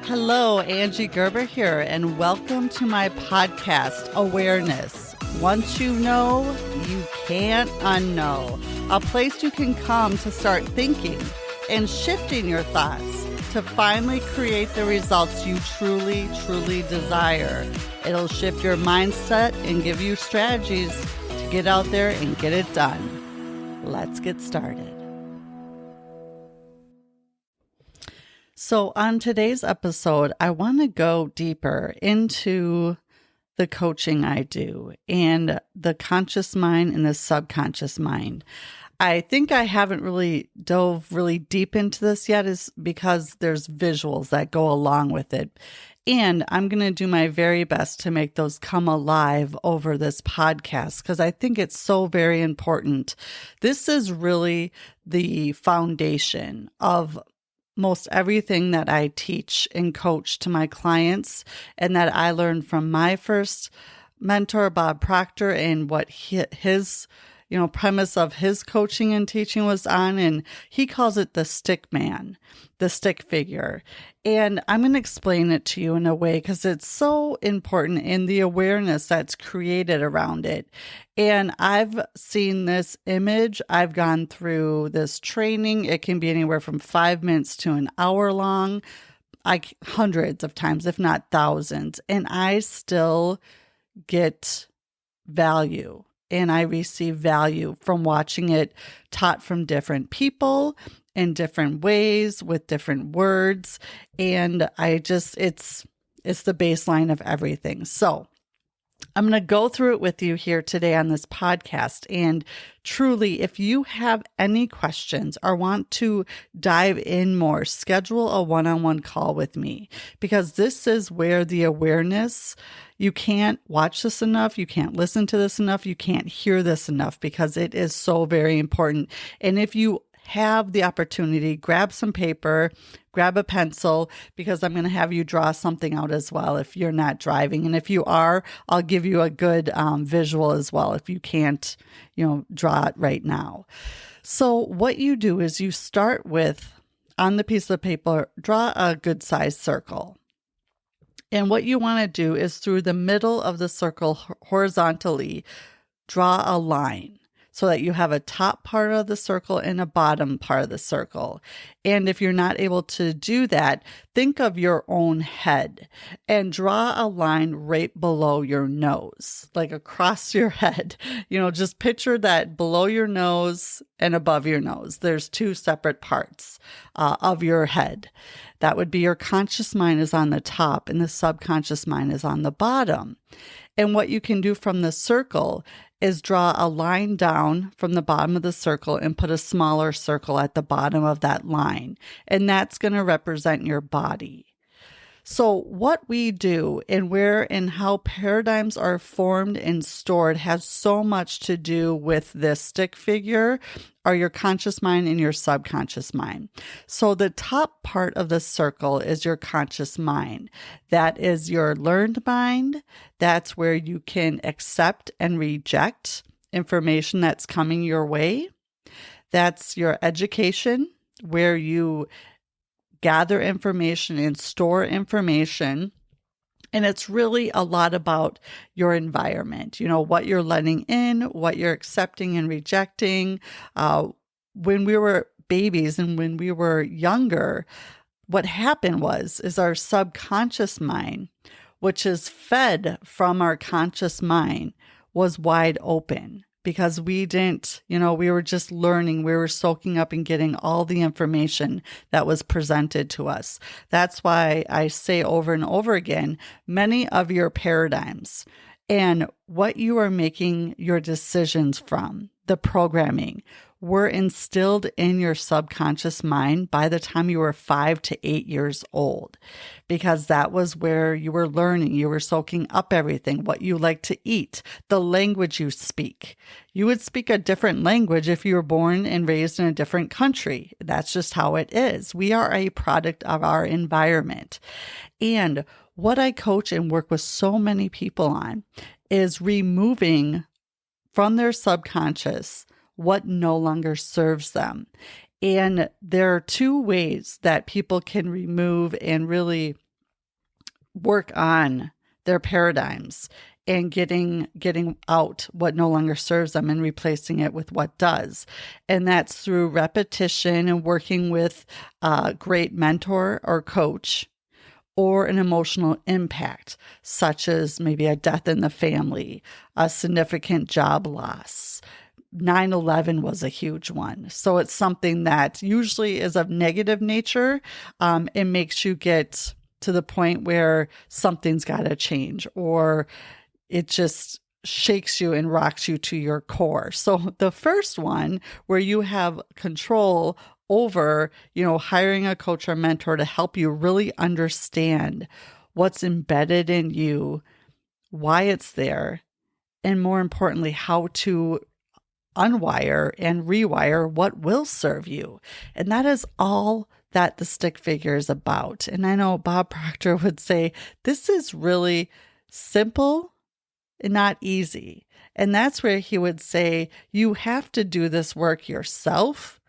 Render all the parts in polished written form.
Hello, Angie Gerber here, and welcome to my podcast, Awareness. Once you know, you can't unknow. A place you can come to start thinking and shifting your thoughts to finally create the results you truly, truly desire. It'll shift your mindset and give you strategies to get out there and get it done. Let's get started. So on today's episode, I want to go deeper into the coaching I do and the conscious mind and the subconscious mind. I think I haven't really dove really deep into this yet is because there's visuals that go along with it. And I'm going to do my very best to make those come alive over this podcast because I think it's so very important. This is really the foundation of most everything that I teach and coach to my clients and that I learned from my first mentor, Bob Proctor, and what his premise of his coaching and teaching was on. And he calls it the stick man, the stick figure. And I'm going to explain it to you in a way because it's so important in the awareness that's created around it. And I've seen this image. I've gone through this training. It can be anywhere from 5 minutes to an hour long, hundreds of times, if not thousands. And I still get value. And I receive value from watching it taught from different people in different ways with different words. And it's the baseline of everything. So I'm going to go through it with you here today on this podcast. And truly, if you have any questions or want to dive in more, schedule a one-on-one call with me because this is where the awareness, you can't watch this enough. You can't listen to this enough. You can't hear this enough because it is so very important. And if you have the opportunity, grab some paper, grab a pencil, because I'm going to have you draw something out as well if you're not driving. And if you are, I'll give you a good visual as well if you can't, draw it right now. So what you do is you start with, on the piece of paper, draw a good sized circle. And what you want to do is through the middle of the circle horizontally, draw a line so that you have a top part of the circle and a bottom part of the circle. And if you're not able to do that, think of your own head and draw a line right below your nose, like across your head. Just picture that below your nose and above your nose. There's two separate parts of your head. That would be your conscious mind is on the top and the subconscious mind is on the bottom. And what you can do from the circle is draw a line down from the bottom of the circle and put a smaller circle at the bottom of that line. And that's going to represent your body. So what we do and where and how paradigms are formed and stored has so much to do with this stick figure or your conscious mind and your subconscious mind. So the top part of the circle is your conscious mind. That is your learned mind. That's where you can accept and reject information that's coming your way. That's your education, where you gather information and store information. And it's really a lot about your environment, what you're letting in, what you're accepting and rejecting. When we were babies and when we were younger, what happened is our subconscious mind, which is fed from our conscious mind, was wide open. Because we didn't, we were just learning, we were soaking up and getting all the information that was presented to us. That's why I say over and over again, many of your paradigms and what you are making your decisions from, the programming, were instilled in your subconscious mind by the time you were 5 to 8 years old, because that was where you were learning. You were soaking up everything, what you like to eat, the language you speak. You would speak a different language if you were born and raised in a different country. That's just how it is. We are a product of our environment. And what I coach and work with so many people on is removing from their subconscious what no longer serves them. And there are two ways that people can remove and really work on their paradigms and getting out what no longer serves them and replacing it with what does. And that's through repetition and working with a great mentor or coach, or an emotional impact, such as maybe a death in the family, a significant job loss. 9/11 was a huge one. So it's something that usually is of negative nature. It makes you get to the point where something's got to change, or it just shakes you and rocks you to your core. So the first one, where you have control over, hiring a coach or mentor to help you really understand what's embedded in you, why it's there, and more importantly, how to unwire and rewire what will serve you. And that is all that the stick figure is about. And I know Bob Proctor would say, this is really simple and not easy. And that's where he would say, you have to do this work yourself,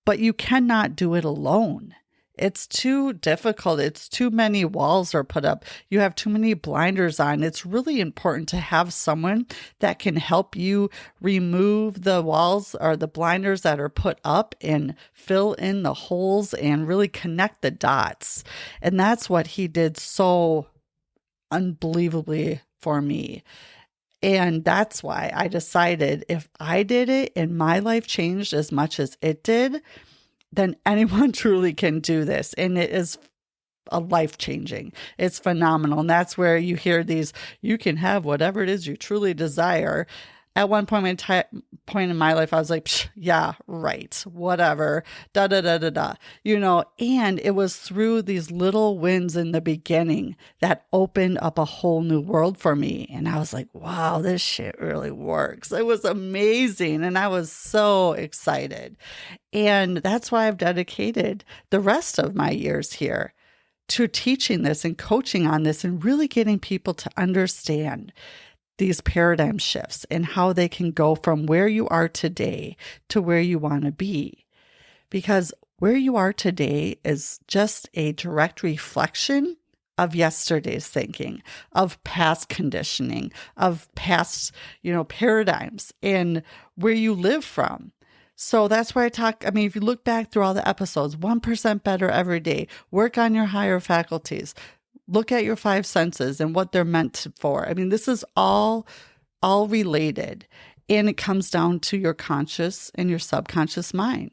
but you cannot do it alone. It's too difficult. It's too many walls are put up. You have too many blinders on. It's really important to have someone that can help you remove the walls or the blinders that are put up and fill in the holes and really connect the dots. And that's what he did so unbelievably for me. And that's why I decided if I did it and my life changed as much as it did, then anyone truly can do this. And it is a life-changing. It's phenomenal. And that's where you hear these, you can have whatever it is you truly desire. At one point in my life, I was like, yeah, right, whatever, da, da, da, da, da, and it was through these little wins in the beginning that opened up a whole new world for me. And I was like, wow, this shit really works. It was amazing. And I was so excited. And that's why I've dedicated the rest of my years here to teaching this and coaching on this and really getting people to understand these paradigm shifts and how they can go from where you are today to where you want to be. Because where you are today is just a direct reflection of yesterday's thinking, of past conditioning, of past, paradigms and where you live from. So that's why if you look back through all the episodes, 1% better every day, work on your higher faculties, look at your 5 senses and what they're meant for. This is all related, and it comes down to your conscious and your subconscious mind.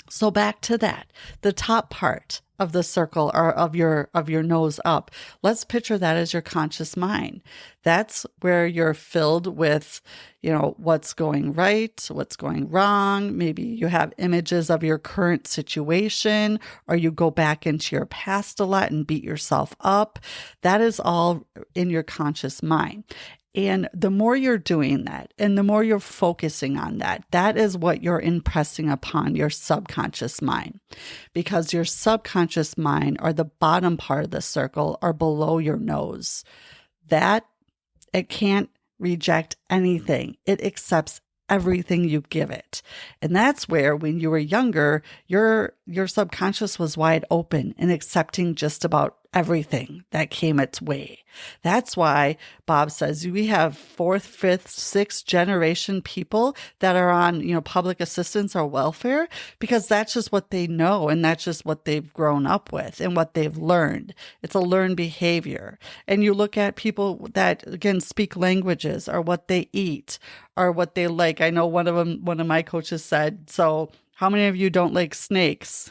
So back to that, the top part of the circle or of your nose up. Let's picture that as your conscious mind. That's where you're filled with, what's going right, what's going wrong. Maybe you have images of your current situation, or you go back into your past a lot and beat yourself up. That is all in your conscious mind. And the more you're doing that and the more you're focusing on that, that is what you're impressing upon your subconscious mind, because your subconscious mind, or the bottom part of the circle, or below your nose, that it can't reject anything. It accepts everything you give it. And that's where, when you were younger, your subconscious was wide open and accepting just about everything that came its way. That's why Bob says we have 4th, 5th, 6th generation people that are on, public assistance or welfare, because that's just what they know. And that's just what they've grown up with and what they've learned. It's a learned behavior. And you look at people that, again, speak languages, or what they eat, or what they like. I know one of my coaches said, so how many of you don't like snakes?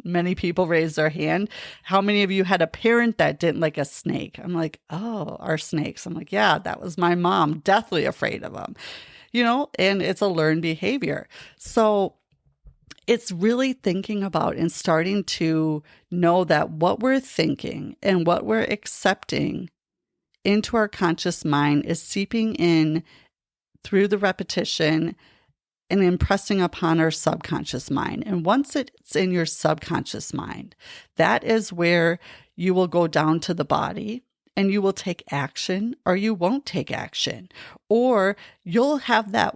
Many people raised their hand. How many of you had a parent that didn't like a snake? I'm like, oh, our snakes. I'm like, yeah, that was my mom, deathly afraid of them, and it's a learned behavior. So it's really thinking about and starting to know that what we're thinking and what we're accepting into our conscious mind is seeping in through the repetition and impressing upon our subconscious mind. And once it's in your subconscious mind, that is where you will go down to the body and you will take action, or you won't take action, or you'll have that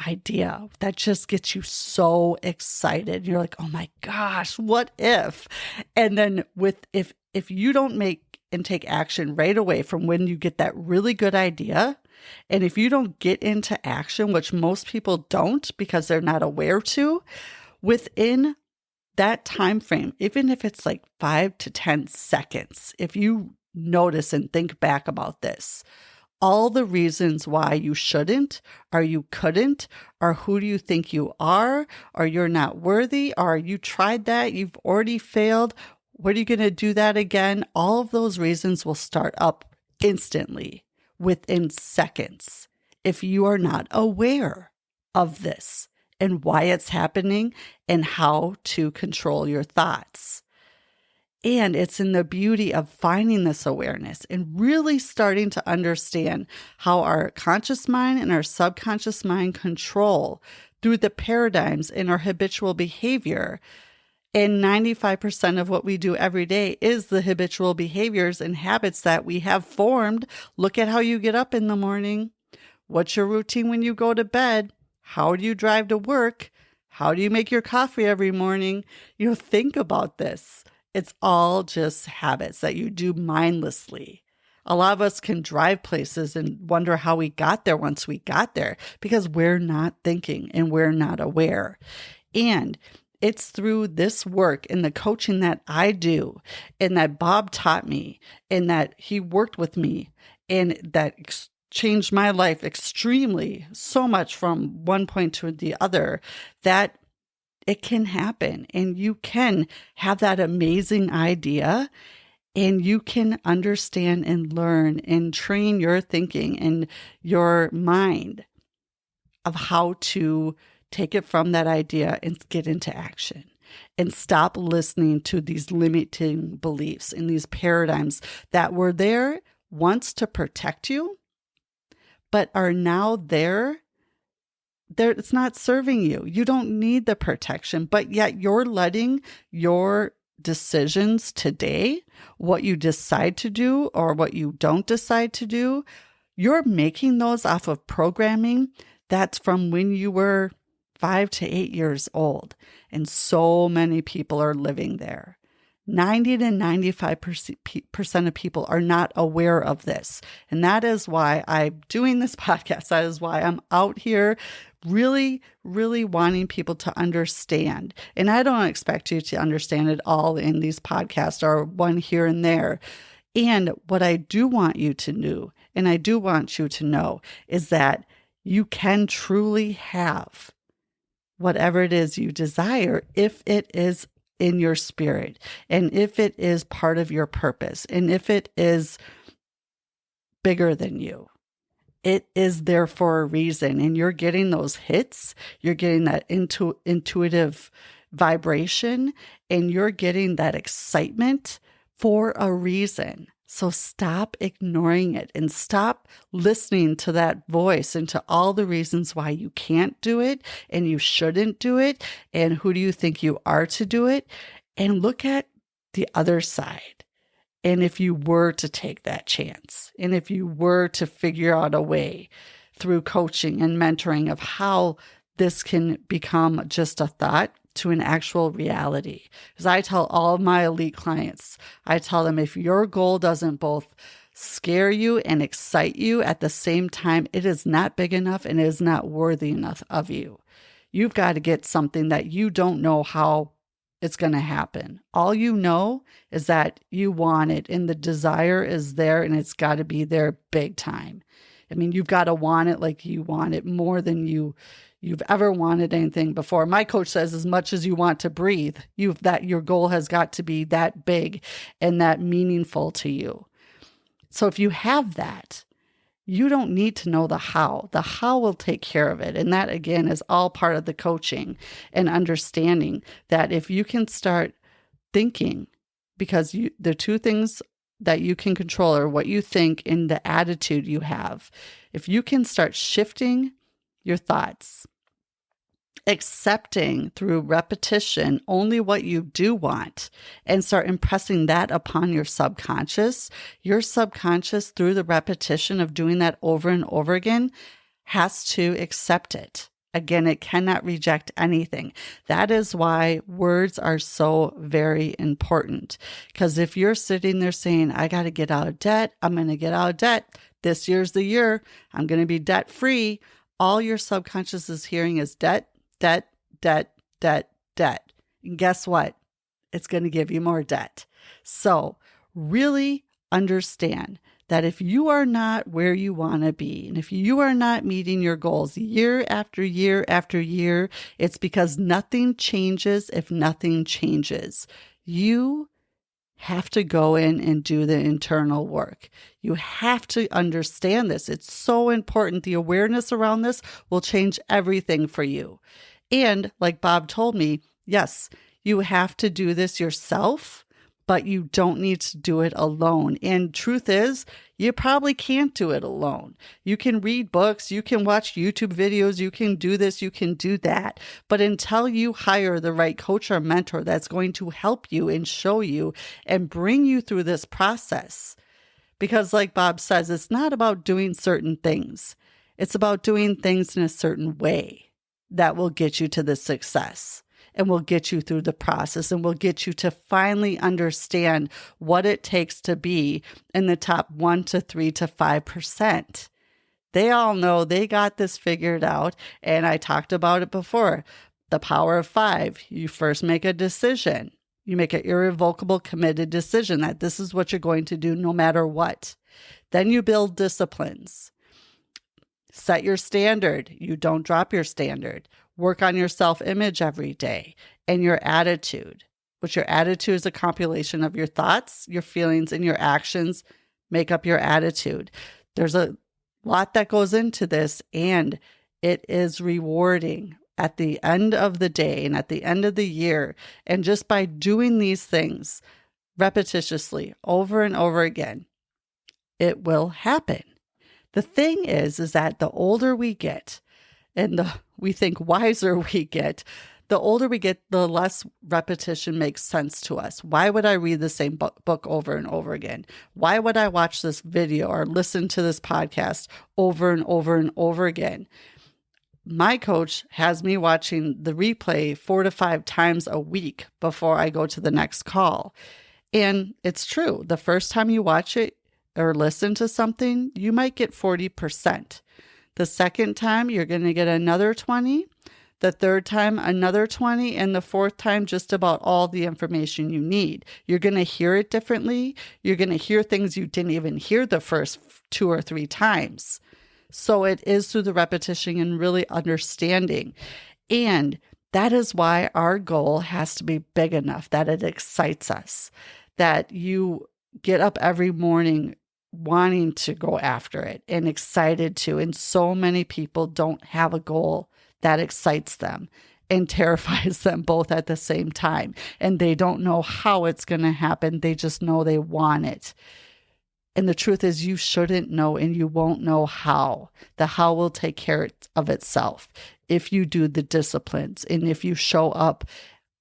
idea that just gets you so excited. You're like, oh my gosh, what if? And then if you don't make and take action right away from when you get that really good idea. And if you don't get into action, which most people don't because they're not aware to, within that time frame, even if it's like 5 to 10 seconds, if you notice and think back about this, all the reasons why you shouldn't, or you couldn't, or who do you think you are, or you're not worthy, or you tried that, you've already failed, what are you going to do that again? All of those reasons will start up instantly within seconds if you are not aware of this and why it's happening and how to control your thoughts. And it's in the beauty of finding this awareness and really starting to understand how our conscious mind and our subconscious mind control through the paradigms in our habitual behavior. And 95% of what we do every day is the habitual behaviors and habits that we have formed. Look at how you get up in the morning. What's your routine when you go to bed? How do you drive to work? How do you make your coffee every morning? Think about this. It's all just habits that you do mindlessly. A lot of us can drive places and wonder how we got there once we got there because we're not thinking and we're not aware. And it's through this work and the coaching that I do and that Bob taught me and that he worked with me and that changed my life extremely, so much from one point to the other, that it can happen and you can have that amazing idea and you can understand and learn and train your thinking and your mind of how to take it from that idea and get into action and stop listening to these limiting beliefs and these paradigms that were there once to protect you, but are now there. It's not serving you. You don't need the protection, but yet you're letting your decisions today, what you decide to do or what you don't decide to do, you're making those off of programming that's from when you were 5 to 8 years old. And so many people are living there. 90 to 95% of people are not aware of this. And that is why I'm doing this podcast. That is why I'm out here really, really wanting people to understand. And I don't expect you to understand it all in these podcasts or one here and there. And what I do want you to know, and I do want you to know, is that you can truly have whatever it is you desire if it is in your spirit, and if it is part of your purpose, and if it is bigger than you. It is there for a reason, and you're getting those hits, you're getting that intuitive vibration, and you're getting that excitement for a reason. So stop ignoring it and stop listening to that voice and to all the reasons why you can't do it and you shouldn't do it and who do you think you are to do it, and look at the other side. And if you were to take that chance, and if you were to figure out a way through coaching and mentoring of how this can become just a thought to an actual reality. Because I tell all of my elite clients, I tell them if your goal doesn't both scare you and excite you at the same time, it is not big enough and it is not worthy enough of you. You've got to get something that you don't know how it's going to happen. All you know is that you want it and the desire is there and it's got to be there big time. I mean, you've got to want it like you want it more than you've ever wanted anything before. My coach says as much as you want to breathe, that your goal has got to be that big and that meaningful to you. So if you have that, you don't need to know the how. The how will take care of it. And that, again, is all part of the coaching and understanding that if you can start thinking, because the two things that you can control are what you think and the attitude you have. If you can start shifting your thoughts, accepting through repetition only what you do want, and start impressing that upon your subconscious through the repetition of doing that over and over again has to accept it Again, it cannot reject anything. That is why words are so very important. Because if you're sitting there saying, I got to get out of debt, I'm going to get out of debt. This year's the year. I'm going to be debt free. All your subconscious is hearing is debt, debt, debt, debt, debt. And guess what? It's going to give you more debt. So really understand that if you are not where you want to be, and if you are not meeting your goals year after year after year, it's because nothing changes if nothing changes. You have to go in and do the internal work. You have to understand this. It's so important. The awareness around this will change everything for you. And like Bob told me, yes, you have to do this yourself, but you don't need to do it alone. And truth is, you probably can't do it alone. You can read books, you can watch YouTube videos, you can do this, you can do that. But until you hire the right coach or mentor that's going to help you and show you and bring you through this process, because like Bob says, it's not about doing certain things. It's about doing things in a certain way that will get you to the success. And will get you through the process and will get you to finally understand what it takes to be in the top 1 to 3 to 5%. They all know they got this figured out. And I talked about it before. The power of 5. You first make a decision. You make an irrevocable, committed decision that this is what you're going to do no matter what. Then you build disciplines. Set your standard. You don't drop your standard. Work on your self-image every day and your attitude, which your attitude is a compilation of your thoughts, your feelings, and your actions make up your attitude. There's a lot that goes into this, and it is rewarding at the end of the day and at the end of the year. And just by doing these things repetitiously over and over again, it will happen. The thing is that the older we get, and we think wiser we get, the older we get, the less repetition makes sense to us. Why would I read the same book over and over again? Why would I watch this video or listen to this podcast over and over and over again? My coach has me watching the replay 4 to 5 times a week before I go to the next call. And it's true. The first time you watch it or listen to something, you might get 40%. The second time, you're going to get another 20. The third time, another 20. And the fourth time, just about all the information you need. You're going to hear it differently. You're going to hear things you didn't even hear the first 2 or 3 times. So it is through the repetition and really understanding. And that is why our goal has to be big enough that it excites us, that you get up every morning wanting to go after it and excited to. And so many people don't have a goal that excites them and terrifies them both at the same time. And they don't know how it's going to happen. They just know they want it. And the truth is, you shouldn't know, and you won't know how. The how will take care of itself if you do the disciplines and if you show up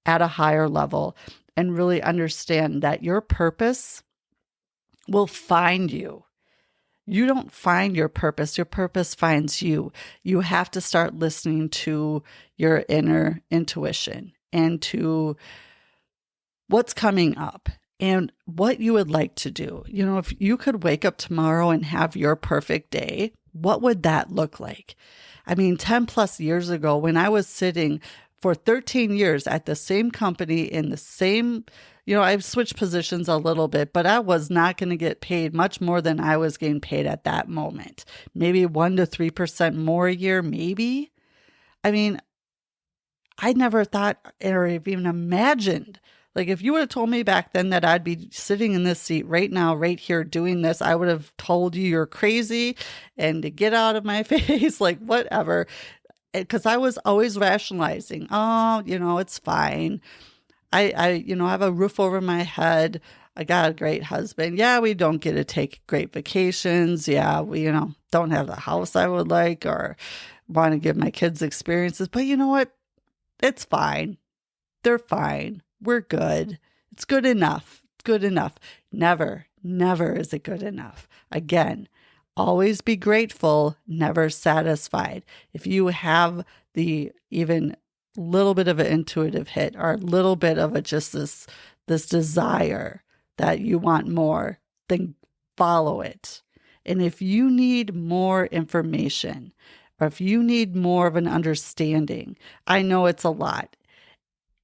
at a higher level and really understand that your purpose will find you. You don't find your purpose finds you. You have to start listening to your inner intuition and to what's coming up and what you would like to do. You know, if you could wake up tomorrow and have your perfect day, what would that look like? I mean, 10 plus years ago, when I was sitting for 13 years at the same company in the same, I've switched positions a little bit, but I was not going to get paid much more than I was getting paid at that moment. Maybe 1 to 3% more a year, maybe. I mean, I never thought or even imagined. Like, if you would have told me back then that I'd be sitting in this seat right now, right here doing this, I would have told you you're crazy and to get out of my face, like whatever. Because I was always rationalizing, it's fine. I have a roof over my head. I got a great husband. Yeah, we don't get to take great vacations. Yeah, we, don't have the house I would like or want to give my kids experiences. But you know what? It's fine. They're fine. We're good. It's good enough. It's good enough. Never is it good enough. Again, Always be grateful, never satisfied. If you have the even little bit of an intuitive hit or a little bit of a just this desire that you want more, then follow it. And if you need more information or if you need more of an understanding, I know it's a lot,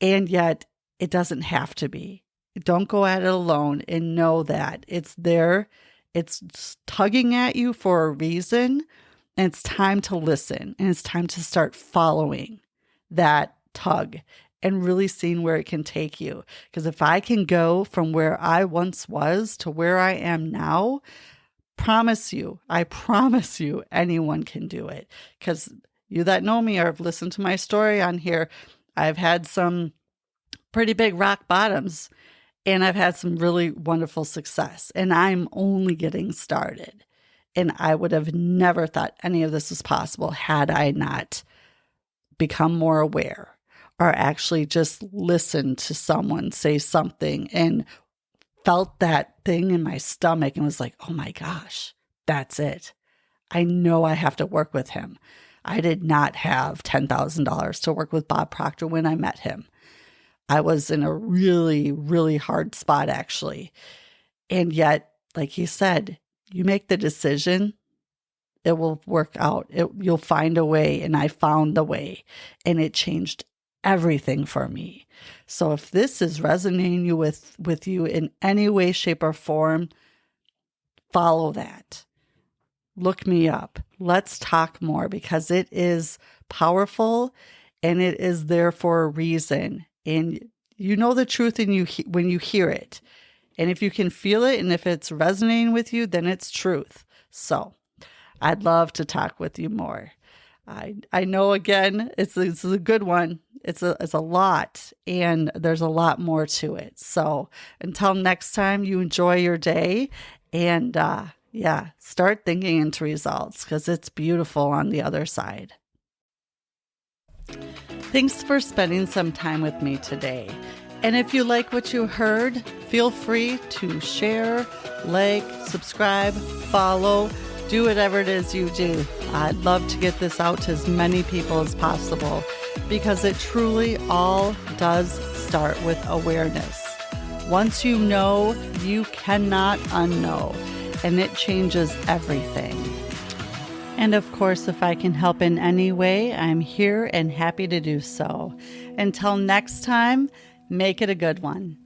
and yet it doesn't have to be. Don't go at it alone, and know that it's there. It's tugging at you for a reason, and it's time to listen, and it's time to start following that tug and really seeing where it can take you. Because if I can go from where I once was to where I am now, I promise you, anyone can do it. Because you that know me or have listened to my story on here, I've had some pretty big rock bottoms, and I've had some really wonderful success, and I'm only getting started. And I would have never thought any of this was possible had I not become more aware or actually just listened to someone say something and felt that thing in my stomach and was like, oh my gosh, that's it. I know I have to work with him. I did not have $10,000 to work with Bob Proctor when I met him. I was in a really, really hard spot, actually. And yet, like he said, you make the decision, it will work out. You'll find a way. And I found the way. And it changed everything for me. So if this is resonating with you in any way, shape, or form, follow that. Look me up. Let's talk more, because it is powerful and it is there for a reason. And you know the truth when you hear it. And if you can feel it and if it's resonating with you, then it's truth. So I'd love to talk with you more. I know, again, it's a good one. It's a lot, and there's a lot more to it. So until next time, you enjoy your day, and start thinking into results, because it's beautiful on the other side. Thanks for spending some time with me today. And if you like what you heard, feel free to share, like, subscribe, follow, do whatever it is you do. I'd love to get this out to as many people as possible, because it truly all does start with awareness. Once you know, you cannot unknow, and it changes everything. And of course, if I can help in any way, I'm here and happy to do so. Until next time, make it a good one.